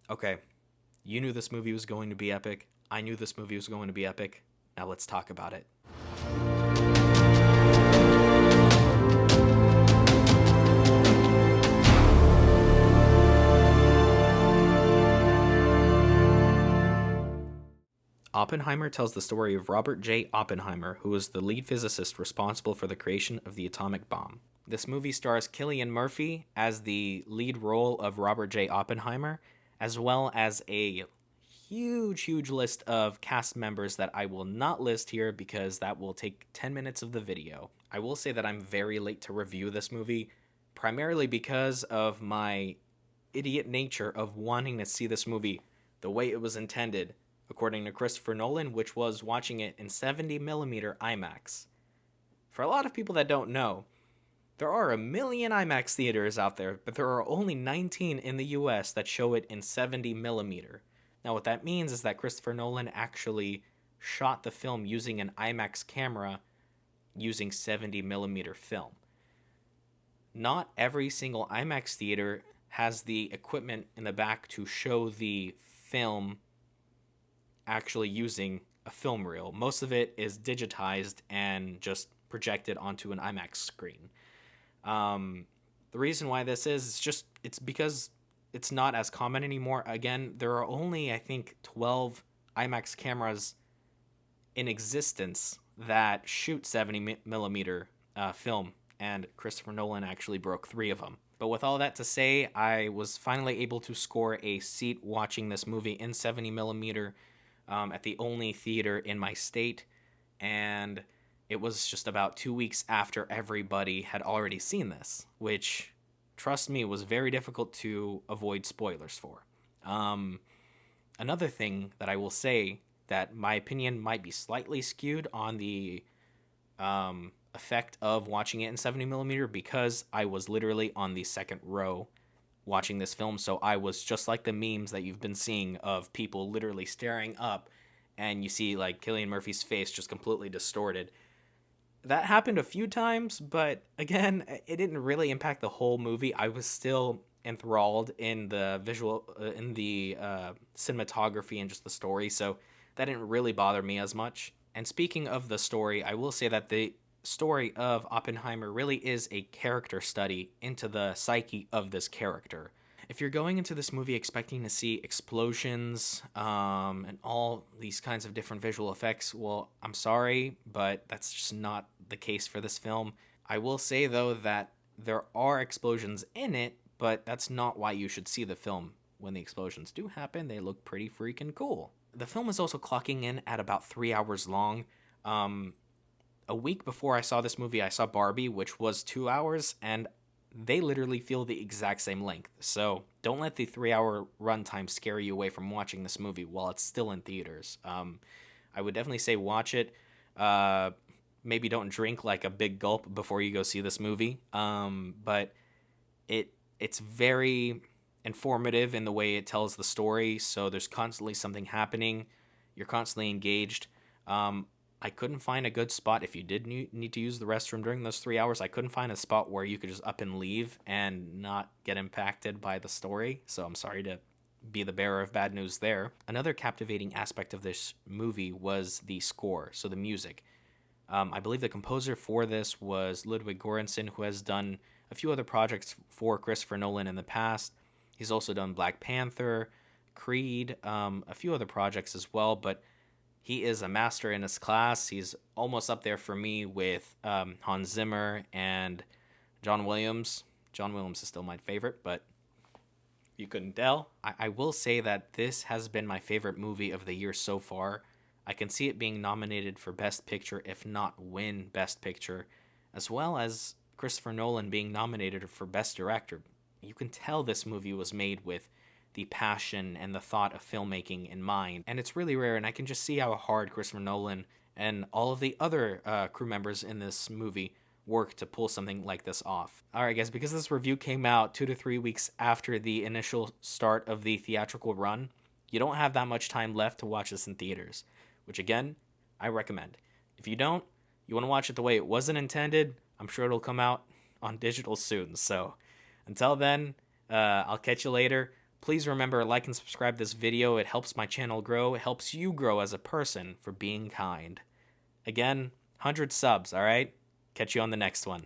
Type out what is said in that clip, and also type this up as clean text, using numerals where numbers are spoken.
Okay, you knew this movie was going to be epic. I knew this movie was going to be epic. Now let's talk about it. Oppenheimer tells the story of Robert J. Oppenheimer, who was the lead physicist responsible for the creation of the atomic bomb. This movie stars Cillian Murphy as the lead role of Robert J. Oppenheimer, as well as a huge list of cast members that I will not list here because that will take 10 minutes of the video. I will say that I'm very late to review this movie, primarily because of my idiot nature of wanting to see this movie the way it was intended, according to Christopher Nolan, which was watching it in 70mm IMAX. For a lot of people that don't know, there are a million IMAX theaters out there, but there are only 19 in the US that show it in 70mm. Now, what that means is that Christopher Nolan actually shot the film using an IMAX camera using 70mm film. Not every single IMAX theater has the equipment in the back to show the film actually using a film reel. Most of it is digitized and just projected onto an IMAX screen. The reason why this is just it's because it's not as common anymore. Again, there are only I think 12 IMAX cameras in existence that shoot 70mm film, and Christopher Nolan actually broke 3 of them. But with all that to say, I was finally able to score a seat watching this movie in 70mm at the only theater in my state, and it was just about 2 weeks after everybody had already seen this, which, trust me, was very difficult to avoid spoilers for. Another thing that I will say that my opinion might be slightly skewed on the effect of watching it in 70mm because I was literally on the second row watching this film, so I was just like the memes that you've been seeing of people literally staring up and you see like Cillian Murphy's face just completely distorted. That happened a few times, but again, it didn't really impact the whole movie. I was still enthralled in the visual, in the cinematography and just the story, so that didn't really bother me as much. And speaking of the story, I will say that the story of Oppenheimer really is a character study into the psyche of this character. If you're going into this movie expecting to see explosions and all these kinds of different visual effects, well, I'm sorry, but that's just not the case for this film. I will say, though, that there are explosions in it, but that's not why you should see the film. When the explosions do happen, they look pretty freaking cool. The film is also clocking in at about 3 hours long. A week before I saw this movie, I saw Barbie, which was 2 hours, and they literally feel the exact same length. So don't let the 3 hour runtime scare you away from watching this movie while it's still in theaters. I would definitely say watch it. Maybe don't drink like a big gulp before you go see this movie. But it's very informative in the way it tells the story. So there's constantly something happening. You're constantly engaged. I couldn't find a good spot if you did need to use the restroom during those 3 hours. I couldn't find a spot where you could just up and leave and not get impacted by the story. So I'm sorry to be the bearer of bad news there. Another captivating aspect of this movie was the score, so the music. I believe the composer for this was Ludwig Göransson, who has done a few other projects for Christopher Nolan in the past. He's also done Black Panther, Creed, a few other projects as well, but he is a master in his class. He's almost up there for me with Hans Zimmer and John Williams. John Williams is still my favorite, but you couldn't tell. I will say that this has been my favorite movie of the year so far. I can see it being nominated for Best Picture, if not win Best Picture, as well as Christopher Nolan being nominated for Best Director. You can tell this movie was made with the passion and the thought of filmmaking in mind. And it's really rare, and I can just see how hard Christopher Nolan and all of the other crew members in this movie work to pull something like this off. Alright guys, because this review came out 2 to 3 weeks after the initial start of the theatrical run, you don't have that much time left to watch this in theaters, which again, I recommend. If you don't, you want to watch it the way it wasn't intended, I'm sure it'll come out on digital soon. So until then, I'll catch you later. Please remember, like and subscribe this video. It helps my channel grow. It helps you grow as a person for being kind. Again, 100 subs, all right? Catch you on the next one.